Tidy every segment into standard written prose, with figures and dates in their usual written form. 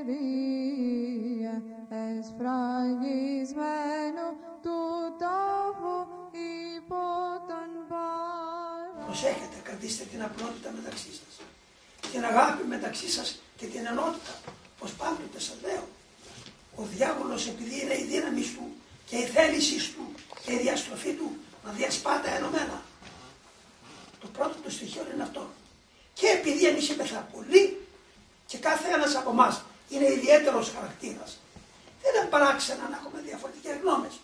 Κύριε, εσφραγισμένου του τάφου υπό τον παρά. Προσέχετε, κρατήστε την απλότητα μεταξύ σας, την αγάπη μεταξύ σας και την ενότητα, πως πάντοτε σας λέω. Ο διάβολος, επειδή είναι η δύναμη του και η θέληση του και η διαστροφή του να διασπά τα ενωμένα. Το πρώτο του στοιχείο είναι αυτό. Και επειδή εμείς είμαστε πολλοί και κάθε ένας από εμάς είναι ιδιαίτερος χαρακτήρας, δεν είναι παράξενα να έχουμε διαφορετικές γνώμες.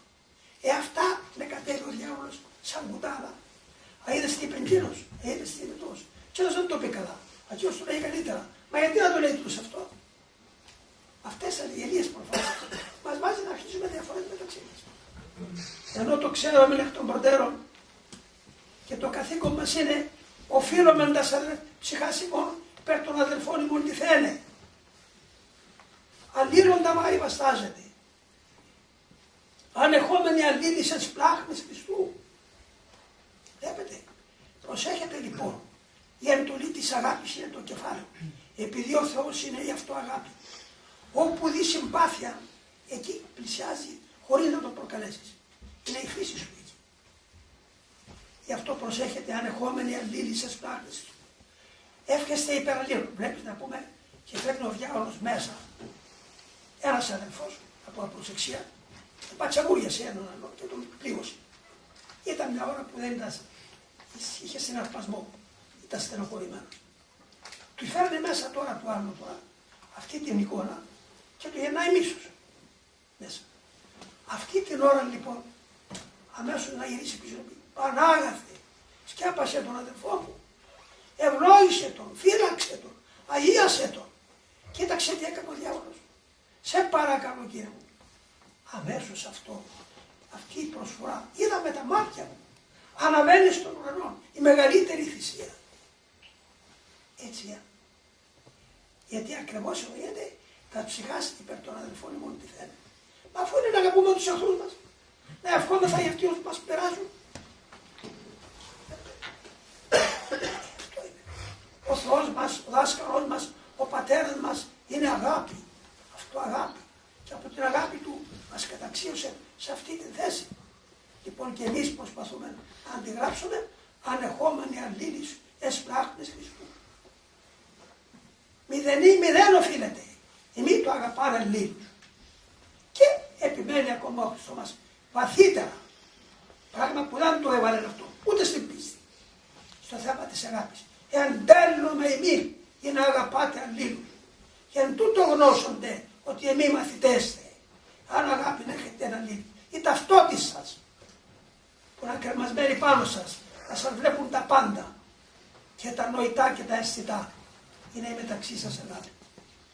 Αυτά με κατέβει ο διάβολος σαν κουτάλα. Είδες τι είπε εκείνος, είδες τι είπε τόσο. Και ένας δεν το πει καλά. Εκείνος το λέει καλύτερα. Μα γιατί να το λέει τους αυτό. Αυτές οι αγγελίες προφάσεις μας βάζει να αρχίσουμε διαφορές μεταξύ μας. Ενώ το ξέρουμε εκ των προτέρων και το καθήκον μας είναι οφείλουμε τα ψυχάς ημών υπέρ των αδελφών ημών τι θένε. Αλλήλοντα μάρι βαστάζεται. Ανεχόμενοι αλλήλισσες πλάχνες Χριστού. Βλέπετε. Προσέχετε λοιπόν. Η εντολή της αγάπης είναι το κεφάλαιο. Επειδή ο Θεός είναι η αυτό αγάπη. Όπου δει συμπάθεια, εκεί πλησιάζει χωρίς να το προκαλέσεις. Είναι η φύση σου εκεί. Γι' αυτό προσέχετε ανεχόμενοι αλλήλισσες πλάχνες. Εύχεστε υπεραλλήλων. Βλέπεις να πούμε και φέρνει ο διάολος μέσα. Ένας αδελφός από απροσεξία πατσαγούριασε έναν άλλο και τον πλήγωσε. Ήταν μια ώρα που δεν ήταν, είχε συναρπασμό, ήταν στενοχωρημένο. Του φέρνει μέσα τώρα του άλλου τώρα αυτή την εικόνα και του γεννάει μίσος μέσα. Αυτή την ώρα λοιπόν αμέσως να γυρίσει πίσω να πει Πανάγαθε, σκέπασε τον αδελφό μου, ευλόγησε τον, φύλαξε τον, αγίασε τον. Κοίταξε τι έκανε ο διάβολος. Σε παρακαλώ κύριε μου. Αμέσως αυτό, αυτή η προσφορά, είδα με τα μάτια μου, αναβαίνει στον ουρανό, η μεγαλύτερη θυσία. Έτσι, γιατί ακριβώς εννοείται, θα ψυχάσει υπέρ των αδελφών ημών τι θέλει. Μα αφού είναι να αγαπούμε τους εχθρούς μας, να ευχόμεθα για αυτούς που μας περάζουν. Αυτό είναι. Ο Θεός μας, ο δάσκαλός μας, ο πατέρας μας είναι αγάπη. Αυτό αγάπη. Και από την αγάπη του μας καταξίωσε σε αυτή τη θέση. Λοιπόν και εμείς προσπαθούμε να αντιγράψουμε ανεχόμενοι αλλήλεις εσπράχνες Χριστού. Μηδέν οφείλεται. Εμείς το αγαπάμε αλλήλους. Και επιμένει ακόμα ο Χριστός μας βαθύτερα. Πράγμα που δεν το έβαλε αυτό, ούτε στην πίστη. Στο θέμα της αγάπης. Εάν τέλουμε εμείς για να αγαπάτε αλλήλους. Και εν τούτο γνώσονται ότι εμείς μαθητέστε. Αν αγάπη να έχετε έναν αλλήλο. Οι ταυτότητες σας που είναι κρεμασμένοι πάνω σας. Να σας βλέπουν τα πάντα. Και τα νοητά και τα αισθητά. Είναι η μεταξύ σας αγάπη.